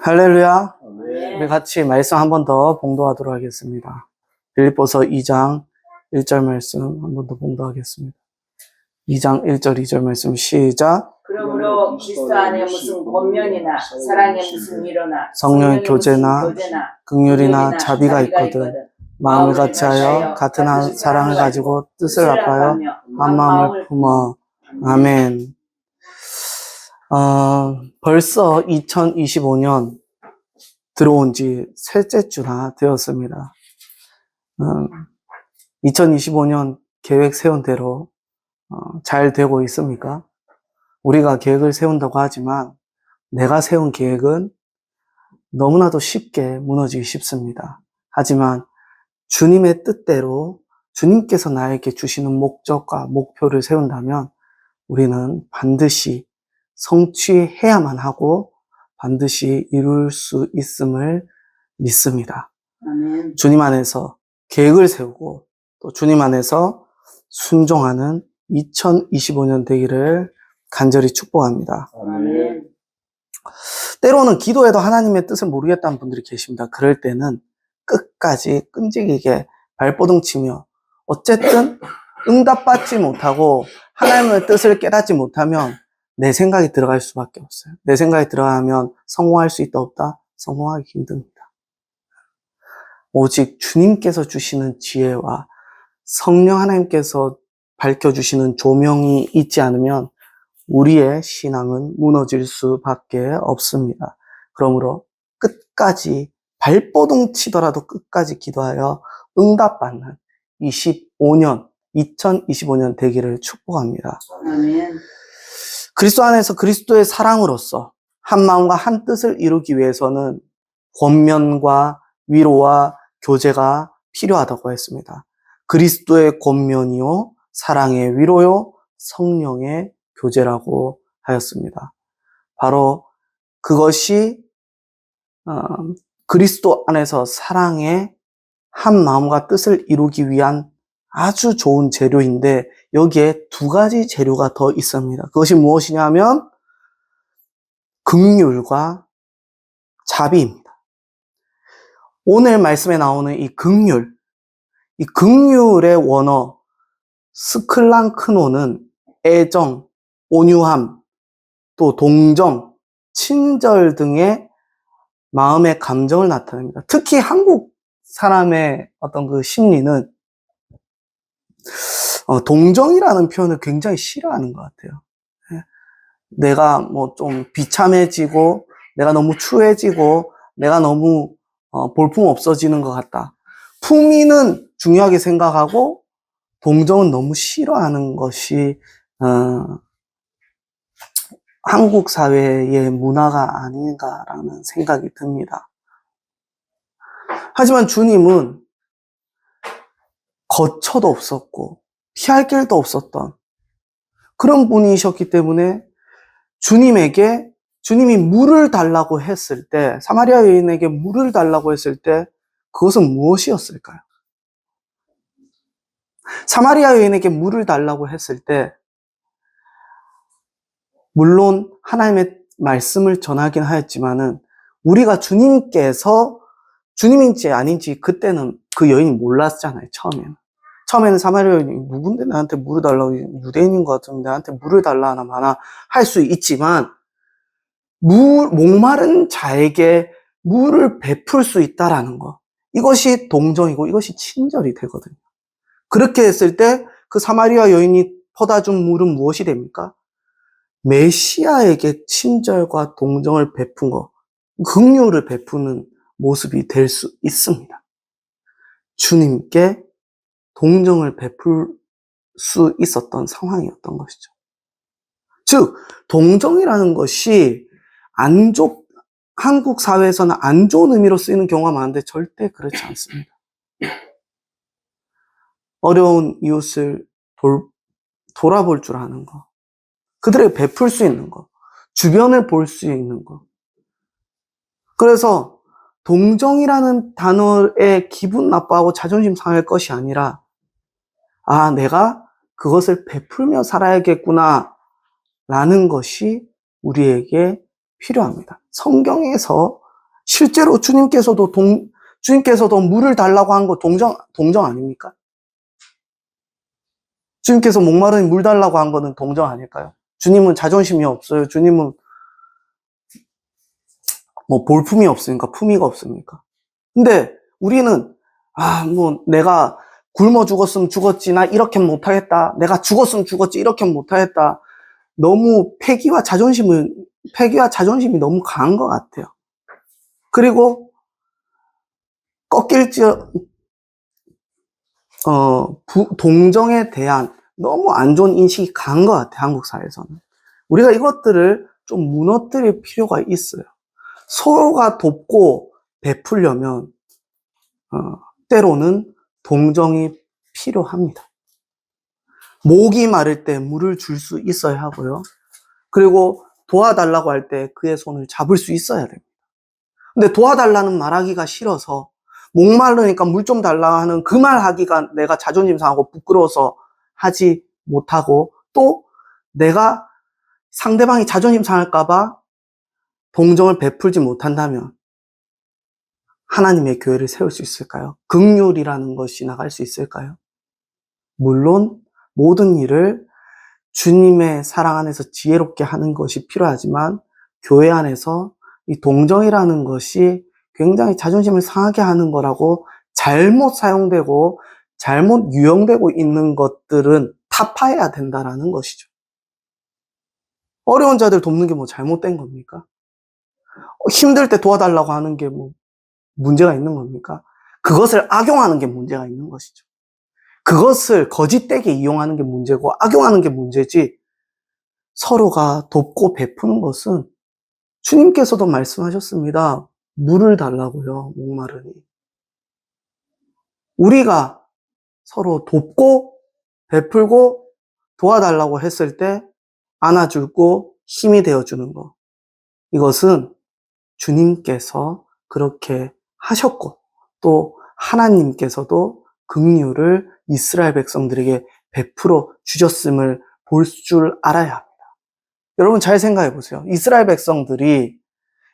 할렐루야. 네. 우리 같이 말씀 한 번 더 봉독하도록 하겠습니다. 빌립보서 2장 1절 말씀 한 번 더 봉독하겠습니다. 2장 1절 2절 말씀 시작. 그러므로 그리스도 안에 무슨 권면이나 사랑에 무슨 위로나 성령의 교제나 긍휼이나 자비가 있거든 마음을 같이하여 같은 한 사랑을 가지고 뜻을 합하여 한 마음을 품어. 아멘. 벌써 2025년 들어온 지 셋째 주나 되었습니다. 2025년 계획 세운 대로 잘 되고 있습니까? 우리가 계획을 세운다고 하지만 내가 세운 계획은 너무나도 쉽게 무너지기 쉽습니다. 하지만 주님의 뜻대로 주님께서 나에게 주시는 목적과 목표를 세운다면 우리는 반드시 성취해야만 하고 반드시 이룰 수 있음을 믿습니다. 아멘. 주님 안에서 계획을 세우고 또 주님 안에서 순종하는 2025년 되기를 간절히 축복합니다. 아멘. 때로는 기도해도 하나님의 뜻을 모르겠다는 분들이 계십니다. 그럴 때는 끝까지 끈질기게 발버둥 치며 어쨌든 응답받지 못하고 하나님의 뜻을 깨닫지 못하면 내 생각이 들어갈 수밖에 없어요. 내 생각이 들어가면 성공할 수 있다 없다? 성공하기 힘듭니다. 오직 주님께서 주시는 지혜와 성령 하나님께서 밝혀주시는 조명이 있지 않으면 우리의 신앙은 무너질 수밖에 없습니다. 그러므로 끝까지 발버둥 치더라도 끝까지 기도하여 응답받는 2025년 되기를 축복합니다. 아멘. 그리스도 안에서 그리스도의 사랑으로서 한 마음과 한 뜻을 이루기 위해서는 권면과 위로와 교제가 필요하다고 했습니다. 그리스도의 권면이요, 사랑의 위로요, 성령의 교제라고 하였습니다. 바로 그것이 그리스도 안에서 사랑의 한 마음과 뜻을 이루기 위한 아주 좋은 재료인데 여기에 두 가지 재료가 더 있습니다. 그것이 무엇이냐 하면 긍휼과 자비입니다. 오늘 말씀에 나오는 이 긍휼의 원어 스클랑크노는 애정, 온유함, 또 동정, 친절 등의 마음의 감정을 나타냅니다. 특히 한국 사람의 어떤 그 심리는 동정이라는 표현을 굉장히 싫어하는 것 같아요. 내가 뭐 좀 비참해지고 내가 너무 추해지고 내가 너무 볼품 없어지는 것 같다. 품위는 중요하게 생각하고 동정은 너무 싫어하는 것이 한국 사회의 문화가 아닌가라는 생각이 듭니다. 하지만 주님은 거처도 없었고 피할 길도 없었던 그런 분이셨기 때문에 주님이 물을 달라고 했을 때, 사마리아 여인에게 물을 달라고 했을 때 그것은 무엇이었을까요? 사마리아 여인에게 물을 달라고 했을 때 물론 하나님의 말씀을 전하긴 하였지만은 우리가 주님인지 아닌지 그때는 그 여인이 몰랐잖아요. 처음에는 사마리아 여인이 누군데 나한테 물을 달라고, 유대인인 것 같은데 나한테 물을 달라 하나 마나 할 수 있지만 목마른 자에게 물을 베풀 수 있다라는 거, 이것이 동정이고 이것이 친절이 되거든요. 그렇게 했을 때 그 사마리아 여인이 퍼다 준 물은 무엇이 됩니까? 메시아에게 친절과 동정을 베푼 것, 긍휼을 베푸는 모습이 될 수 있습니다. 주님께 동정을 베풀 수 있었던 상황이었던 것이죠. 즉, 동정이라는 것이 한국 사회에서는 안 좋은 의미로 쓰이는 경우가 많은데 절대 그렇지 않습니다. 어려운 이웃을 돌아볼 줄 아는 것, 그들에게 베풀 수 있는 것, 주변을 볼 수 있는 것. 그래서 동정이라는 단어에 기분 나빠하고 자존심 상할 것이 아니라 내가 그것을 베풀며 살아야겠구나 라는 것이 우리에게 필요합니다. 성경에서 실제로 주님께서도 물을 달라고 한 거 동정 아닙니까? 주님께서 목마르니 물 달라고 한 거는 동정 아닐까요? 주님은 자존심이 없어요. 주님은 뭐 볼품이 없으니까, 품위가 없습니까? 근데 우리는 뭐 내가 굶어 죽었으면 죽었지, 나 이렇게 못하겠다. 내가 죽었으면 죽었지, 이렇게 못하겠다. 너무 패기와 자존심이 너무 강한 것 같아요. 그리고 동정에 대한 너무 안 좋은 인식이 강한 것 같아요. 한국 사회에서는. 우리가 이것들을 좀 무너뜨릴 필요가 있어요. 서로가 돕고 베풀려면 때로는 동정이 필요합니다. 목이 마를 때 물을 줄 수 있어야 하고요. 그리고 도와달라고 할 때 그의 손을 잡을 수 있어야 됩니다. 근데 도와달라는 말하기가 싫어서 목마르니까 물 좀 달라 하는 그 말 하기가 내가 자존심 상하고 부끄러워서 하지 못하고, 또 내가 상대방이 자존심 상할까봐 동정을 베풀지 못한다면 하나님의 교회를 세울 수 있을까요? 긍휼이라는 것이 나갈 수 있을까요? 물론 모든 일을 주님의 사랑 안에서 지혜롭게 하는 것이 필요하지만, 교회 안에서 이 동정이라는 것이 굉장히 자존심을 상하게 하는 거라고 잘못 사용되고 잘못 유용되고 있는 것들은 타파해야 된다라는 것이죠. 어려운 자들 돕는 게 뭐 잘못된 겁니까? 힘들 때 도와달라고 하는 게 뭐 문제가 있는 겁니까? 그것을 악용하는 게 문제가 있는 것이죠. 그것을 거짓되게 이용하는 게 문제고 악용하는 게 문제지, 서로가 돕고 베푸는 것은 주님께서도 말씀하셨습니다. 물을 달라고요, 목마르니. 우리가 서로 돕고 베풀고 도와달라고 했을 때 안아주고 힘이 되어주는 것. 이것은 주님께서 그렇게 하셨고, 또 하나님께서도 긍휼을 이스라엘 백성들에게 베풀어 주셨음을 볼 줄 알아야 합니다. 여러분 잘 생각해 보세요. 이스라엘 백성들이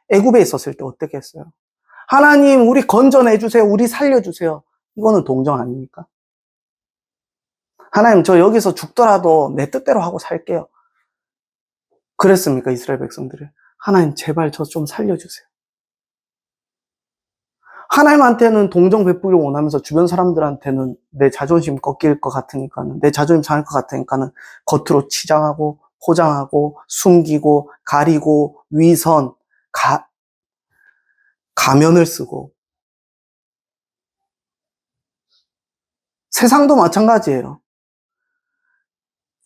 애굽에 있었을 때 어떻게 했어요? 하나님, 우리 건져내 주세요. 우리 살려주세요. 이거는 동정 아닙니까? 하나님, 저 여기서 죽더라도 내 뜻대로 하고 살게요. 그랬습니까, 이스라엘 백성들이? 하나님, 제발 저 좀 살려주세요. 하나님한테는 동정 베풀기를 원하면서 주변 사람들한테는 내 자존심 꺾일 것 같으니까는, 내 자존심 상할 것 같으니까는 겉으로 치장하고 포장하고 숨기고 가리고 위선, 가면을 쓰고. 세상도 마찬가지예요.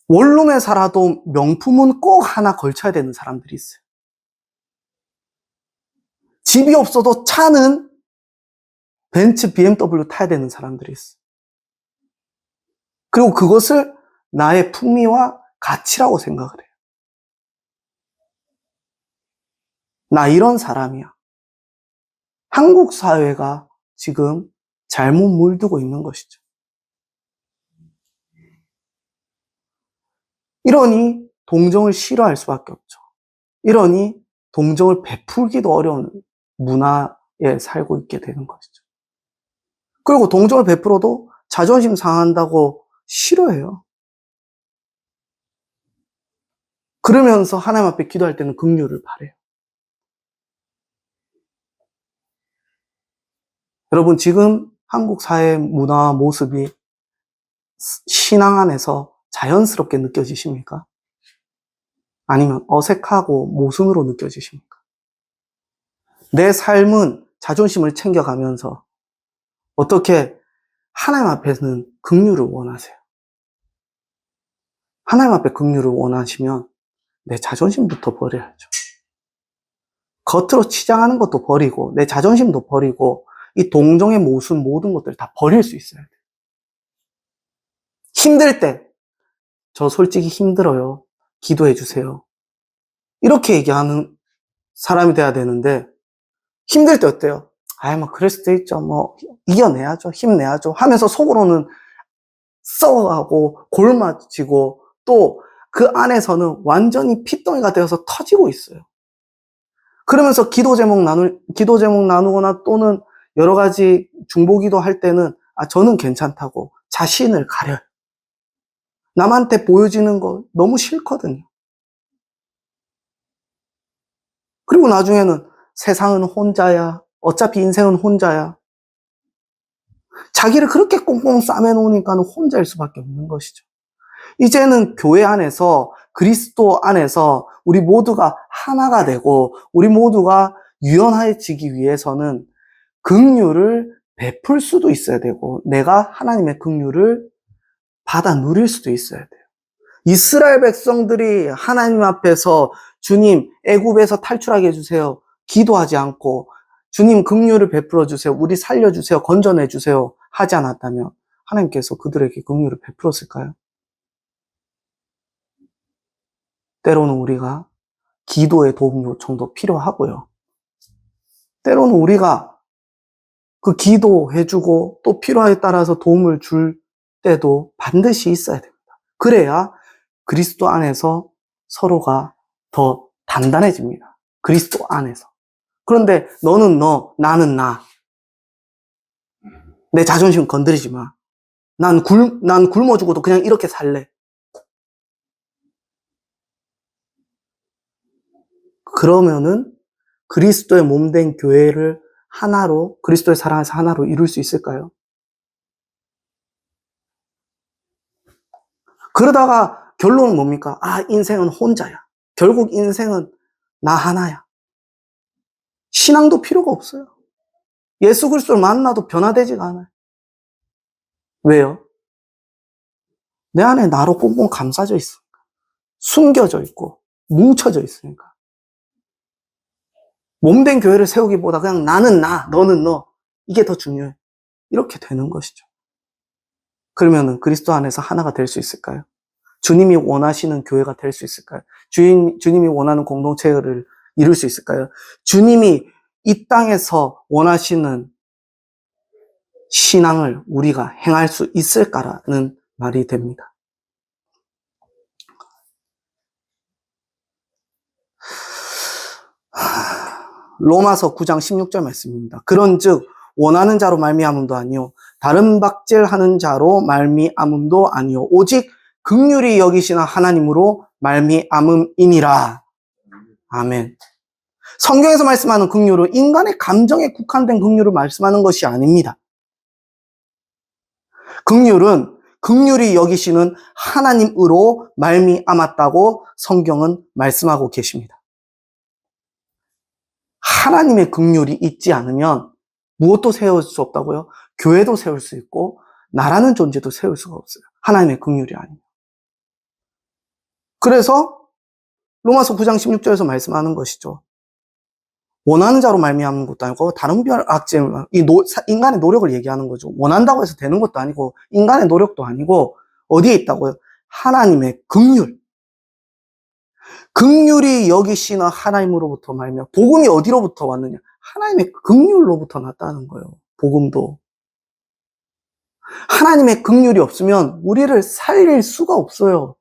원룸에 살아도 명품은 꼭 하나 걸쳐야 되는 사람들이 있어요. 집이 없어도 차는 벤츠, BMW 타야 되는 사람들이 있어요. 그리고 그것을 나의 품위와 가치라고 생각을 해요. 나 이런 사람이야. 한국 사회가 지금 잘못 물들고 있는 것이죠. 이러니 동정을 싫어할 수밖에 없죠. 이러니 동정을 베풀기도 어려운 문화에 살고 있게 되는 것이죠. 그리고 동정을 베풀어도 자존심 상한다고 싫어해요. 그러면서 하나님 앞에 기도할 때는 긍휼을 바래요. 여러분, 지금 한국 사회 문화와 모습이 신앙 안에서 자연스럽게 느껴지십니까? 아니면 어색하고 모순으로 느껴지십니까? 내 삶은 자존심을 챙겨가면서 어떻게 하나님 앞에서는 긍휼을 원하세요? 하나님 앞에 긍휼을 원하시면 내 자존심부터 버려야죠. 겉으로 치장하는 것도 버리고 내 자존심도 버리고 이 동정의 모든 것들을 다 버릴 수 있어야 돼요. 힘들 때, 저 솔직히 힘들어요. 기도해 주세요. 이렇게 얘기하는 사람이 돼야 되는데, 힘들 때 어때요? 뭐 그럴 수도 있죠. 뭐 이겨내야죠. 힘내야죠. 하면서 속으로는 썩어가고 골마지고 또 그 안에서는 완전히 핏덩이가 되어서 터지고 있어요. 그러면서 기도 제목 나누거나 또는 여러 가지 중보기도 할 때는 저는 괜찮다고 자신을 가려요. 남한테 보여지는 거 너무 싫거든요. 그리고 나중에는 세상은 혼자야. 어차피 인생은 혼자야. 자기를 그렇게 꽁꽁 싸매놓으니까 혼자일 수밖에 없는 것이죠. 이제는 교회 안에서 그리스도 안에서 우리 모두가 하나가 되고 우리 모두가 유연해지기 위해서는 긍휼을 베풀 수도 있어야 되고 내가 하나님의 긍휼을 받아 누릴 수도 있어야 돼요. 이스라엘 백성들이 하나님 앞에서 주님 애굽에서 탈출하게 해주세요. 기도하지 않고 주님 긍휼을 베풀어 주세요. 우리 살려주세요. 건져내 주세요. 하지 않았다면 하나님께서 그들에게 긍휼을 베풀었을까요? 때로는 우리가 기도의 도움 요청도 필요하고요. 때로는 우리가 그 기도해주고 또 필요에 따라서 도움을 줄 때도 반드시 있어야 됩니다. 그래야 그리스도 안에서 서로가 더 단단해집니다. 그리스도 안에서. 그런데 너는 너, 나는 나. 내 자존심 건드리지 마. 난 굶어 죽어도 그냥 이렇게 살래. 그러면은 그리스도의 몸된 교회를 하나로, 그리스도의 사랑에서 하나로 이룰 수 있을까요? 그러다가 결론은 뭡니까? 인생은 혼자야. 결국 인생은 나 하나야. 신앙도 필요가 없어요. 예수 그리스도를 만나도 변화되지가 않아요. 왜요? 내 안에 나로 꽁꽁 감싸져 있으니까. 숨겨져 있고 뭉쳐져 있으니까. 몸된 교회를 세우기보다 그냥 나는 나, 너는 너. 이게 더 중요해. 이렇게 되는 것이죠. 그러면은 그리스도 안에서 하나가 될 수 있을까요? 주님이 원하시는 교회가 될 수 있을까요? 주님이 원하는 공동체를 이룰 수 있을까요? 주님이 이 땅에서 원하시는 신앙을 우리가 행할 수 있을까라는 말이 됩니다. 로마서 9장 16절 말씀입니다. 그런즉 원하는 자로 말미암음도 아니요 다른 박질하는 자로 말미암음도 아니요 오직 긍휼히 여기시는 하나님으로 말미암음이니라. 아멘. 성경에서 말씀하는 긍휼은 인간의 감정에 국한된 긍휼을 말씀하는 것이 아닙니다. 긍휼은 긍휼히 여기시는 하나님으로 말미암았다고 성경은 말씀하고 계십니다. 하나님의 긍휼이 있지 않으면 무엇도 세울 수 없다고요? 교회도 세울 수 있고 나라는 존재도 세울 수가 없어요. 하나님의 긍휼이 아니면. 그래서 로마서 9장 16절에서 말씀하는 것이죠. 원하는 자로 말미암는 것도 아니고 다른 악질, 인간의 노력을 얘기하는 거죠. 원한다고 해서 되는 것도 아니고 인간의 노력도 아니고 어디에 있다고요? 하나님의 긍휼. 긍휼이 여기시는 하나님으로부터 말미암아. 복음이 어디로부터 왔느냐? 하나님의 긍휼로부터 났다는 거예요. 복음도. 하나님의 긍휼이 없으면 우리를 살릴 수가 없어요.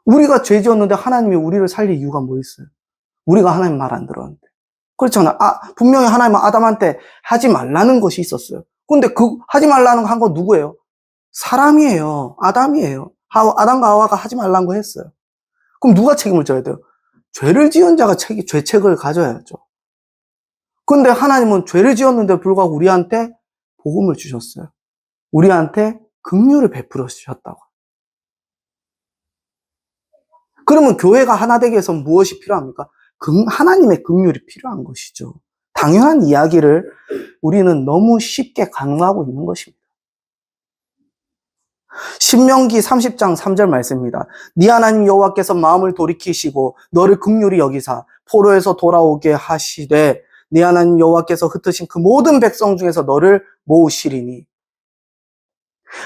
우리가 죄 지었는데 하나님이 우리를 살릴 이유가 뭐 있어요? 우리가 하나님 말 안 들었는데. 그렇잖아요. 분명히 하나님은 아담한테 하지 말라는 것이 있었어요. 근데 하지 말라는 거 한 건 누구예요? 사람이에요. 아담이에요. 아담과 하와가 하지 말라는 거 했어요. 그럼 누가 책임을 져야 돼요? 죄를 지은 자가 죄책을 가져야죠. 근데 하나님은 죄를 지었는데 불구하고 우리한테 복음을 주셨어요. 우리한테 긍휼을 베풀어 주셨다고. 그러면 교회가 하나 되기 위해서 무엇이 필요합니까? 하나님의 긍휼이 필요한 것이죠. 당연한 이야기를 우리는 너무 쉽게 간과하고 있는 것입니다. 신명기 30장 3절 말씀입니다. 네 하나님 여호와께서 마음을 돌이키시고 너를 긍휼히 여기사 포로에서 돌아오게 하시되 네 하나님 여호와께서 흩으신 그 모든 백성 중에서 너를 모으시리니.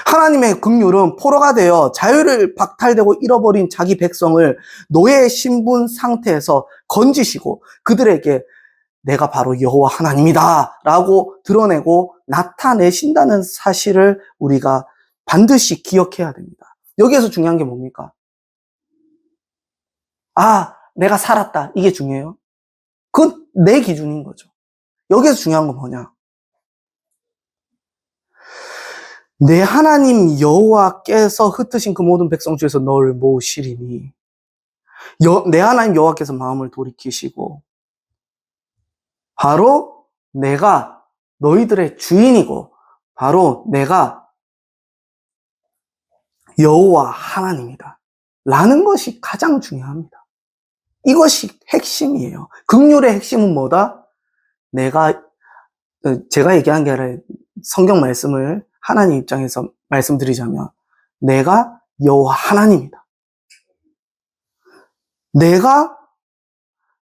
하나님의 긍휼은 포로가 되어 자유를 박탈되고 잃어버린 자기 백성을 노예 신분 상태에서 건지시고 그들에게 내가 바로 여호와 하나님이다 라고 드러내고 나타내신다는 사실을 우리가 반드시 기억해야 됩니다. 여기에서 중요한 게 뭡니까? 내가 살았다. 이게 중요해요? 내 기준인 거죠. 여기서 중요한 건 뭐냐? 내 하나님 여호와께서 흩으신 그 모든 백성 중에서 너를 모으시리니 내 하나님 여호와께서 마음을 돌이키시고 바로 내가 너희들의 주인이고 바로 내가 여호와 하나님이다 라는 것이 가장 중요합니다. 이것이 핵심이에요. 긍휼의 핵심은 뭐다? 제가 얘기한 게 아니라 성경 말씀을 하나님 입장에서 말씀드리자면 내가 여호와 하나님이다. 내가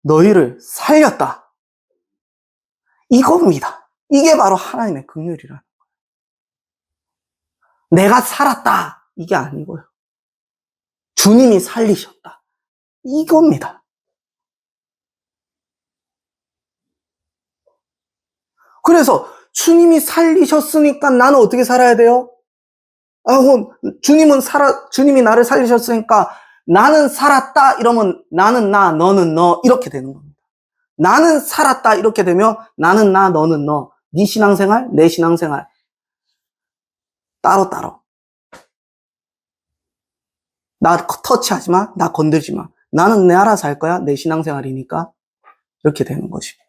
너희를 살렸다. 이겁니다. 이게 바로 하나님의 긍휼이라는 거예요. 내가 살았다. 이게 아니고요. 주님이 살리셨다. 이겁니다. 그래서 주님이 살리셨으니까 나는 어떻게 살아야 돼요? 주님이 나를 살리셨으니까 나는 살았다 이러면 나는 나, 너는 너 이렇게 되는 겁니다. 나는 살았다 이렇게 되면 나는 나, 너는 너. 네 신앙생활, 내 신앙생활 따로따로. 나 터치하지 마, 나 건들지 마. 나는 내 알아서 할 거야, 내 신앙생활이니까. 이렇게 되는 것입니다.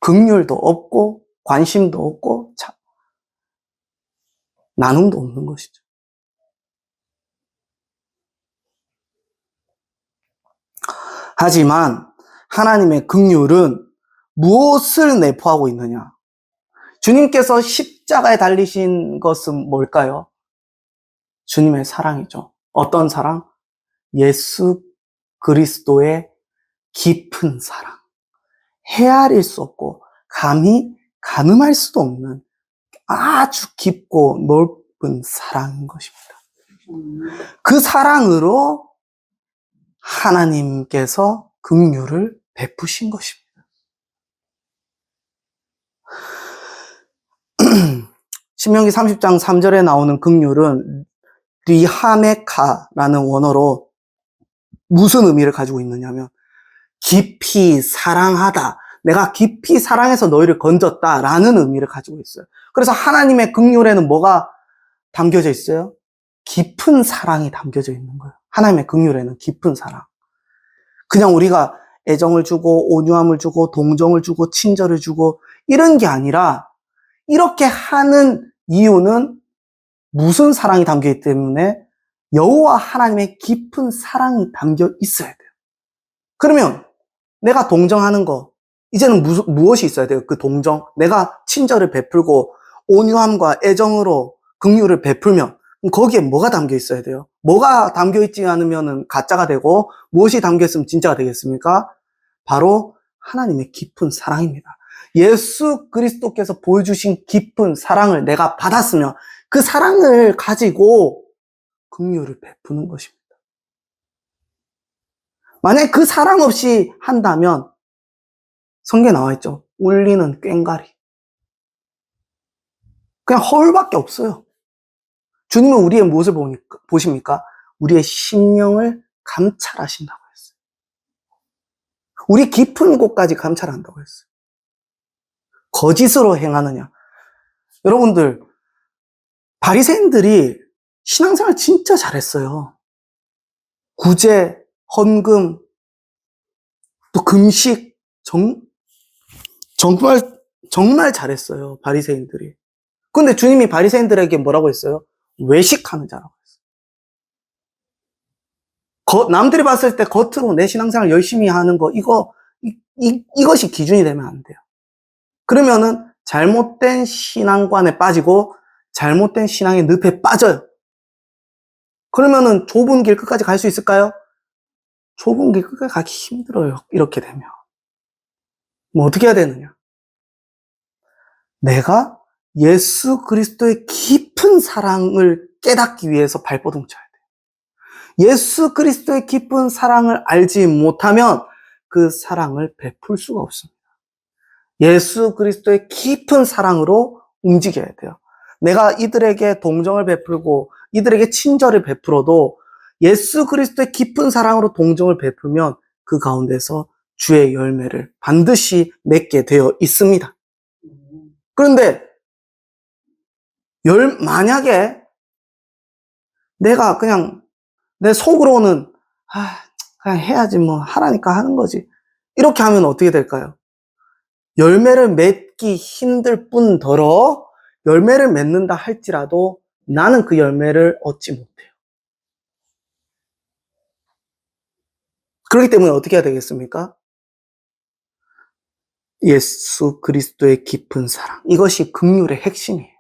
긍휼도 없고 관심도 없고 나눔도 없는 것이죠. 하지만 하나님의 긍휼은 무엇을 내포하고 있느냐? 주님께서 십자가에 달리신 것은 뭘까요? 주님의 사랑이죠. 어떤 사랑? 예수 그리스도의 깊은 사랑. 헤아릴 수 없고 감히 가늠할 수도 없는 아주 깊고 넓은 사랑인 것입니다. 그 사랑으로 하나님께서 긍휼을 베푸신 것입니다. 신명기 30장 3절에 나오는 긍휼은 리하메카라는 원어로 무슨 의미를 가지고 있느냐면 깊이 사랑하다. 내가 깊이 사랑해서 너희를 건졌다라는 의미를 가지고 있어요. 그래서 하나님의 긍휼에는 뭐가 담겨져 있어요? 깊은 사랑이 담겨져 있는 거예요. 하나님의 긍휼에는 깊은 사랑. 그냥 우리가 애정을 주고 온유함을 주고 동정을 주고 친절을 주고 이런 게 아니라 이렇게 하는 이유는 무슨 사랑이 담겨 있기 때문에 여호와 하나님의 깊은 사랑이 담겨 있어야 돼요. 그러면 내가 동정하는 거 이제는 무엇이 있어야 돼요? 그 동정. 내가 친절을 베풀고 온유함과 애정으로 긍휼을 베풀면 거기에 뭐가 담겨 있어야 돼요? 뭐가 담겨 있지 않으면 가짜가 되고 무엇이 담겨 있으면 진짜가 되겠습니까? 바로 하나님의 깊은 사랑입니다. 예수 그리스도께서 보여주신 깊은 사랑을 내가 받았으면 그 사랑을 가지고 긍휼을 베푸는 것입니다. 만약에 그 사랑 없이 한다면 성경에 나와 있죠. 울리는 꽹과리. 그냥 허울밖에 없어요. 주님은 우리의 무엇을 보십니까? 우리의 심령을 감찰하신다고 했어요. 우리 깊은 곳까지 감찰한다고 했어요. 거짓으로 행하느냐. 여러분들, 바리새인들이 신앙생활 진짜 잘했어요. 구제, 헌금, 또 금식, 정말 잘했어요. 바리새인들이. 근데 주님이 바리새인들에게 뭐라고 했어요? 외식하는 자라고 했어요. 남들이 봤을 때 겉으로 내 신앙생활 열심히 하는 거, 이것이 기준이 되면 안 돼요. 그러면은 잘못된 신앙관에 빠지고 잘못된 신앙의 늪에 빠져요. 그러면은 좁은 길 끝까지 갈 수 있을까요? 좁은 길 끝까지 가기 힘들어요. 이렇게 되면. 뭐 어떻게 해야 되느냐? 내가 예수 그리스도의 깊은 사랑을 깨닫기 위해서 발버둥 쳐야 돼요. 예수 그리스도의 깊은 사랑을 알지 못하면 그 사랑을 베풀 수가 없습니다. 예수 그리스도의 깊은 사랑으로 움직여야 돼요. 내가 이들에게 동정을 베풀고 이들에게 친절을 베풀어도 예수 그리스도의 깊은 사랑으로 동정을 베풀면 그 가운데서 주의 열매를 반드시 맺게 되어 있습니다. 그런데 만약에 내가 그냥 내 속으로는 그냥 해야지 뭐 하라니까 하는 거지, 이렇게 하면 어떻게 될까요? 열매를 맺기 힘들 뿐더러 열매를 맺는다 할지라도 나는 그 열매를 얻지 못해요. 그렇기 때문에 어떻게 해야 되겠습니까? 예수 그리스도의 깊은 사랑, 이것이 긍휼의 핵심이에요.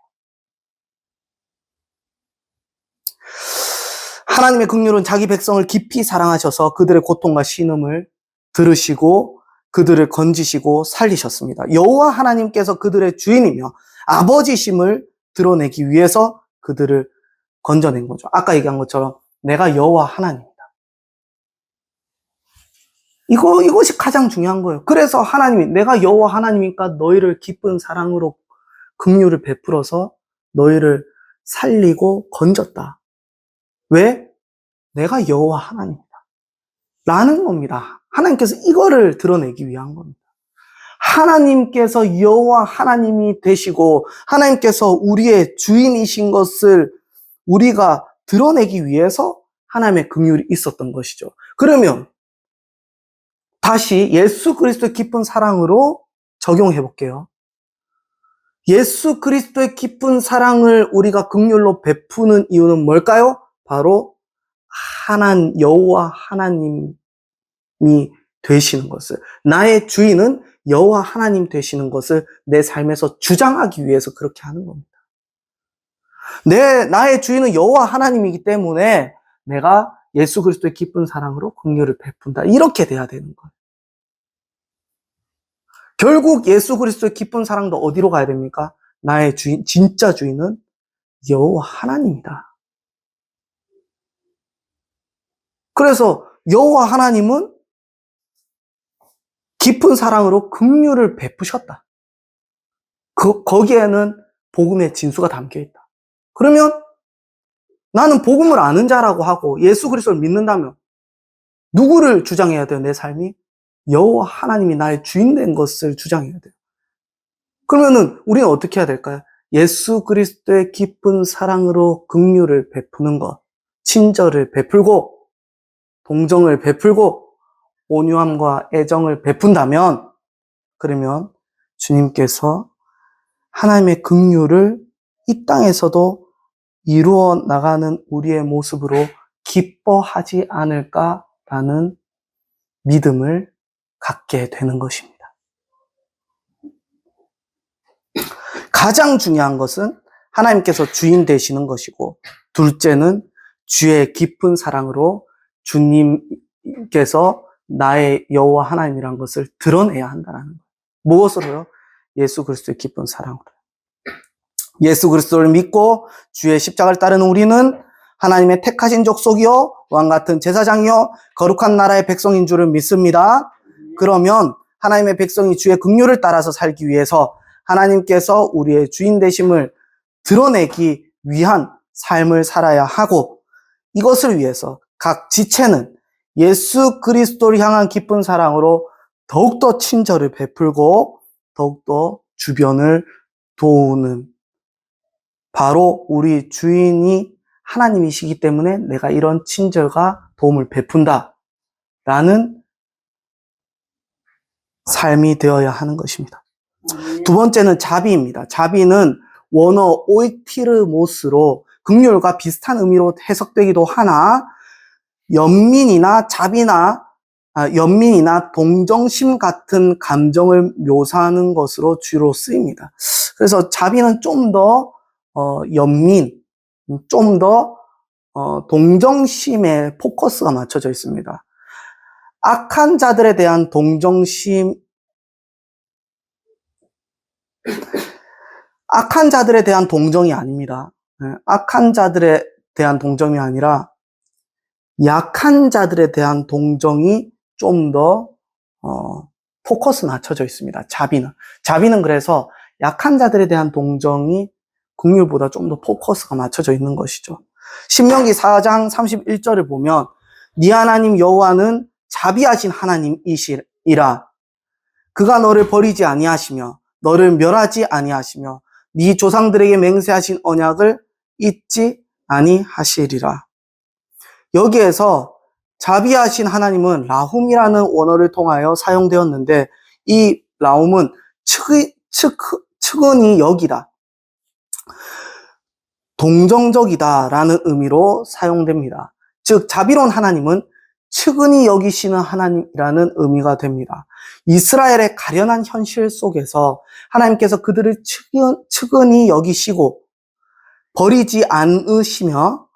하나님의 긍휼은 자기 백성을 깊이 사랑하셔서 그들의 고통과 신음을 들으시고 그들을 건지시고 살리셨습니다. 여호와 하나님께서 그들의 주인이며 아버지심을 드러내기 위해서 그들을 건져낸 거죠. 아까 얘기한 것처럼 내가 여호와 하나님이다. 이것이 가장 중요한 거예요. 그래서 하나님이 내가 여호와 하나님이니까 너희를 기쁜 사랑으로 긍휼을 베풀어서 너희를 살리고 건졌다. 왜? 내가 여호와 하나님이다 라는 겁니다. 하나님께서 이거를 드러내기 위한 겁니다. 하나님께서 여호와 하나님이 되시고 하나님께서 우리의 주인이신 것을 우리가 드러내기 위해서 하나님의 긍휼이 있었던 것이죠. 그러면 다시 예수 그리스도의 깊은 사랑으로 적용해 볼게요. 예수 그리스도의 깊은 사랑을 우리가 긍휼로 베푸는 이유는 뭘까요? 바로 여호와 하나님이 되시는 것을, 나의 주인은 여호와 하나님 되시는 것을 내 삶에서 주장하기 위해서 그렇게 하는 겁니다. 나의 주인은 여호와 하나님이기 때문에 내가 예수 그리스도의 깊은 사랑으로 긍휼을 베푼다, 이렇게 돼야 되는 거예요. 결국 예수 그리스도의 깊은 사랑도 어디로 가야 됩니까? 나의 주인, 진짜 주인은 여호와 하나님이다. 그래서 여호와 하나님은 깊은 사랑으로 긍휼을 베푸셨다. 거기에는 복음의 진수가 담겨 있다. 그러면 나는 복음을 아는 자라고 하고 예수 그리스도를 믿는다면 누구를 주장해야 돼요? 내 삶이 여호와 하나님이 나의 주인 된 것을 주장해야 돼요. 그러면은 우리는 어떻게 해야 될까요? 예수 그리스도의 깊은 사랑으로 긍휼을 베푸는 것, 친절을 베풀고 동정을 베풀고 온유함과 애정을 베푼다면, 그러면 주님께서 하나님의 긍휼을 이 땅에서도 이루어 나가는 우리의 모습으로 기뻐하지 않을까라는 믿음을 갖게 되는 것입니다. 가장 중요한 것은 하나님께서 주인 되시는 것이고, 둘째는 주의 깊은 사랑으로 주님께서 나의 여호와 하나님이라는 것을 드러내야 한다는 거예요. 무엇으로요? 예수 그리스도의 깊은 사랑으로. 예수 그리스도를 믿고 주의 십자가를 따르는 우리는 하나님의 택하신 족속이요 왕같은 제사장이요 거룩한 나라의 백성인 줄을 믿습니다. 그러면 하나님의 백성이 주의 긍휼을 따라서 살기 위해서 하나님께서 우리의 주인 되심을 드러내기 위한 삶을 살아야 하고, 이것을 위해서 각 지체는 예수 그리스도를 향한 깊은 사랑으로 더욱더 친절을 베풀고 더욱더 주변을 도우는, 바로 우리 주인이 하나님이시기 때문에 내가 이런 친절과 도움을 베푼다 라는 삶이 되어야 하는 것입니다. 두 번째는 자비입니다. 자비는 원어 오이티르모스로 긍휼과 비슷한 의미로 해석되기도 하나, 연민이나 동정심 같은 감정을 묘사하는 것으로 주로 쓰입니다. 그래서 자비는 좀 더 좀 더 동정심에 포커스가 맞춰져 있습니다. 악한 자들에 대한 동정심이 아닙니다. 악한 자들에 대한 동정이 아니라 약한 자들에 대한 동정이 좀 더 포커스 맞춰져 있습니다. 자비는 그래서 약한 자들에 대한 동정이 긍휼보다 좀 더 포커스가 맞춰져 있는 것이죠. 신명기 4장 31절을 보면 네 하나님 여호와는 자비하신 하나님이시라. 그가 너를 버리지 아니하시며 너를 멸하지 아니하시며 네 조상들에게 맹세하신 언약을 잊지 아니하시리라. 여기에서 자비하신 하나님은 라훔이라는 원어를 통하여 사용되었는데, 이 라훔은 측은히 여기다, 동정적이다라는 의미로 사용됩니다. 즉 자비로운 하나님은 측은히 여기시는 하나님이라는 의미가 됩니다. 이스라엘의 가련한 현실 속에서 하나님께서 그들을 측은히 여기시고 버리지 않으시며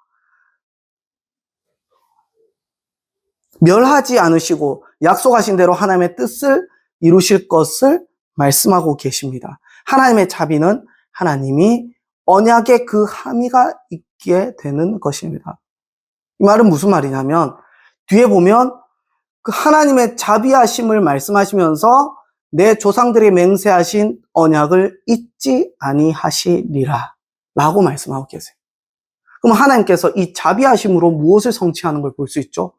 멸하지 않으시고 약속하신 대로 하나님의 뜻을 이루실 것을 말씀하고 계십니다. 하나님의 자비는 하나님이 언약의 그 함의가 있게 되는 것입니다. 이 말은 무슨 말이냐면, 뒤에 보면 그 하나님의 자비하심을 말씀하시면서 내 조상들이 맹세하신 언약을 잊지 아니하시리라 라고 말씀하고 계세요. 그럼 하나님께서 이 자비하심으로 무엇을 성취하는 걸 볼 수 있죠?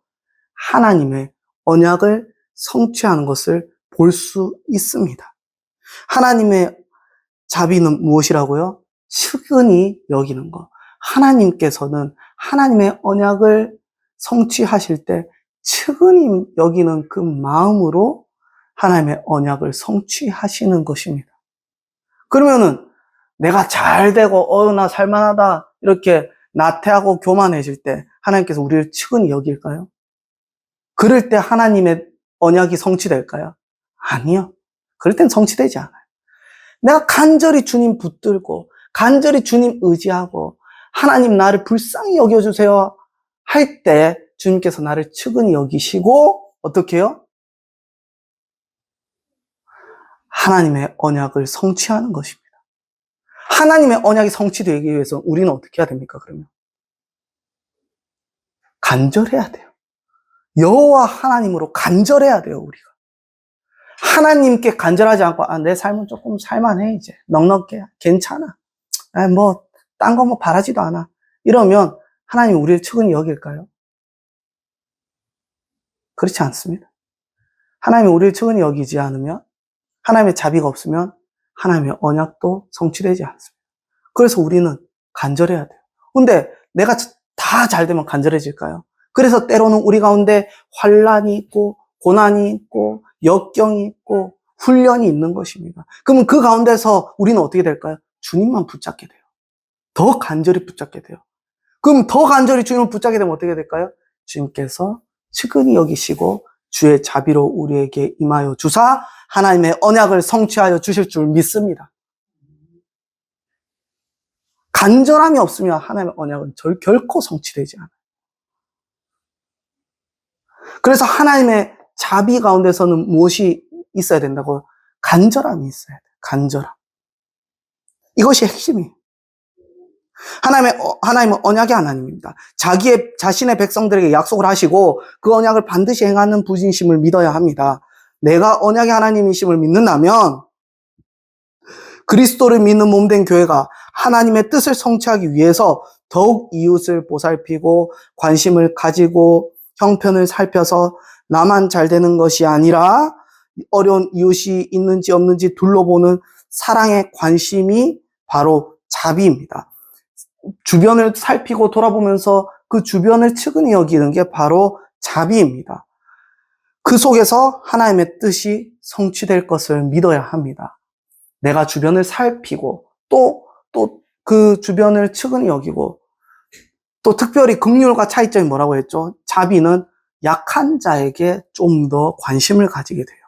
하나님의 언약을 성취하는 것을 볼 수 있습니다. 하나님의 자비는 무엇이라고요? 측은히 여기는 것. 하나님께서는 하나님의 언약을 성취하실 때 측은히 여기는 그 마음으로 하나님의 언약을 성취하시는 것입니다. 그러면은 내가 잘 되고 나 살만하다 이렇게 나태하고 교만해질 때 하나님께서 우리를 측은히 여길까요? 그럴 때 하나님의 언약이 성취될까요? 아니요. 그럴 땐 성취되지 않아요. 내가 간절히 주님 붙들고 간절히 주님 의지하고 하나님 나를 불쌍히 여겨주세요 할 때 주님께서 나를 측은히 여기시고 어떻게 해요? 하나님의 언약을 성취하는 것입니다. 하나님의 언약이 성취되기 위해서 우리는 어떻게 해야 됩니까? 그러면 간절해야 돼요. 여호와 하나님으로 간절해야 돼요. 우리가 하나님께 간절하지 않고 내 삶은 조금 살만해, 이제 넉넉해, 괜찮아, 뭐 딴 거 뭐 바라지도 않아, 이러면 하나님 우리를 측은히 여길까요? 그렇지 않습니다. 하나님이 우리를 측은히 여기지 않으면, 하나님의 자비가 없으면 하나님의 언약도 성취되지 않습니다. 그래서 우리는 간절해야 돼요. 근데 내가 다 잘 되면 간절해질까요? 그래서 때로는 우리 가운데 환난이 있고 고난이 있고 역경이 있고 훈련이 있는 것입니다. 그러면 그 가운데서 우리는 어떻게 될까요? 주님만 붙잡게 돼요. 더 간절히 붙잡게 돼요. 그럼 더 간절히 주님을 붙잡게 되면 어떻게 될까요? 주님께서 측은히 여기시고 주의 자비로 우리에게 임하여 주사 하나님의 언약을 성취하여 주실 줄 믿습니다. 간절함이 없으면 하나님의 언약은 결코 성취되지 않아요. 그래서 하나님의 자비 가운데서는 무엇이 있어야 된다고? 간절함이 있어야 돼요. 간절함. 이것이 핵심이에요. 하나님은 언약의 하나님입니다. 자신의 백성들에게 약속을 하시고 그 언약을 반드시 행하는 분이심을 믿어야 합니다. 내가 언약의 하나님이심을 믿는다면 그리스도를 믿는 몸된 교회가 하나님의 뜻을 성취하기 위해서 더욱 이웃을 보살피고 관심을 가지고 형편을 살펴서 나만 잘 되는 것이 아니라 어려운 이웃이 있는지 없는지 둘러보는 사랑의 관심이 바로 자비입니다. 주변을 살피고 돌아보면서 그 주변을 측은히 여기는 게 바로 자비입니다. 그 속에서 하나님의 뜻이 성취될 것을 믿어야 합니다. 내가 주변을 살피고 또 그 주변을 측은히 여기고, 또 특별히 긍휼과 차이점이 뭐라고 했죠? 자비는 약한 자에게 좀 더 관심을 가지게 돼요.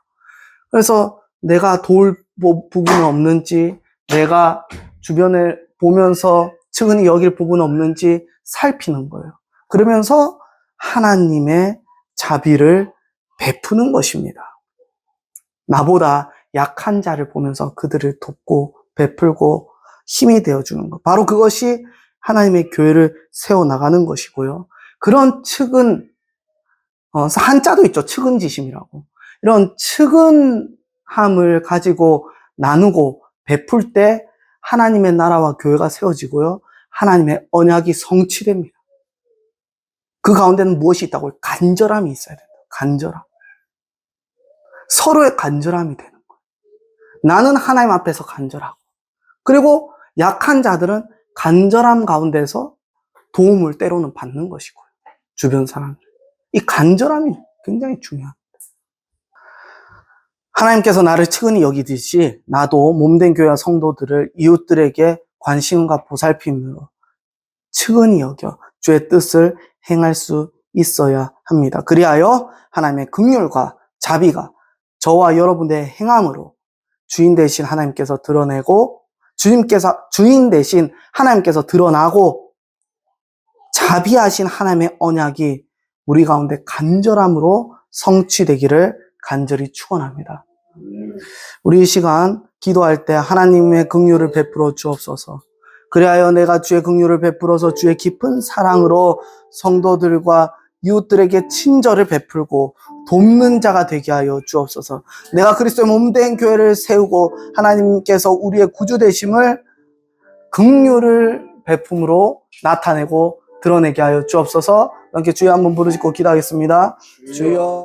그래서 내가 도울 부분은 없는지, 내가 주변을 보면서 측은히 여길 부분은 없는지 살피는 거예요. 그러면서 하나님의 자비를 베푸는 것입니다. 나보다 약한 자를 보면서 그들을 돕고 베풀고 힘이 되어주는 것. 바로 그것이 하나님의 교회를 세워나가는 것이고요. 그런 한자도 있죠. 측은지심이라고. 이런 측은함을 가지고 나누고 베풀 때 하나님의 나라와 교회가 세워지고요. 하나님의 언약이 성취됩니다. 그 가운데는 무엇이 있다고요? 간절함이 있어야 된다. 간절함. 서로의 간절함이 되는 거예요. 나는 하나님 앞에서 간절하고, 그리고 약한 자들은 간절함 가운데서 도움을 때로는 받는 것이고요. 주변 사람들. 이 간절함이 굉장히 중요합니다. 하나님께서 나를 측은히 여기듯이 나도 몸된 교회와 성도들을 이웃들에게 관심과 보살핌으로 측은히 여겨 주의 뜻을 행할 수 있어야 합니다. 그리하여 하나님의 긍휼과 자비가 저와 여러분의 행함으로 주인 대신 하나님께서 드러내고, 주인 대신 하나님께서 드러나고, 자비하신 하나님의 언약이 우리 가운데 간절함으로 성취되기를 간절히 축원합니다. 우리 이 시간 기도할 때 하나님의 긍휼을 베풀어 주옵소서. 그리하여 내가 주의 긍휼을 베풀어서 주의 깊은 사랑으로 성도들과 이웃들에게 친절을 베풀고 돕는 자가 되게 하여 주옵소서. 내가 그리스도의 몸된 교회를 세우고 하나님께서 우리의 구주 되심을 긍휼을 베품으로 나타내고 드러내게 하여 주옵소서. 함께 주여 한번 부르짖고 기도하겠습니다. 주여.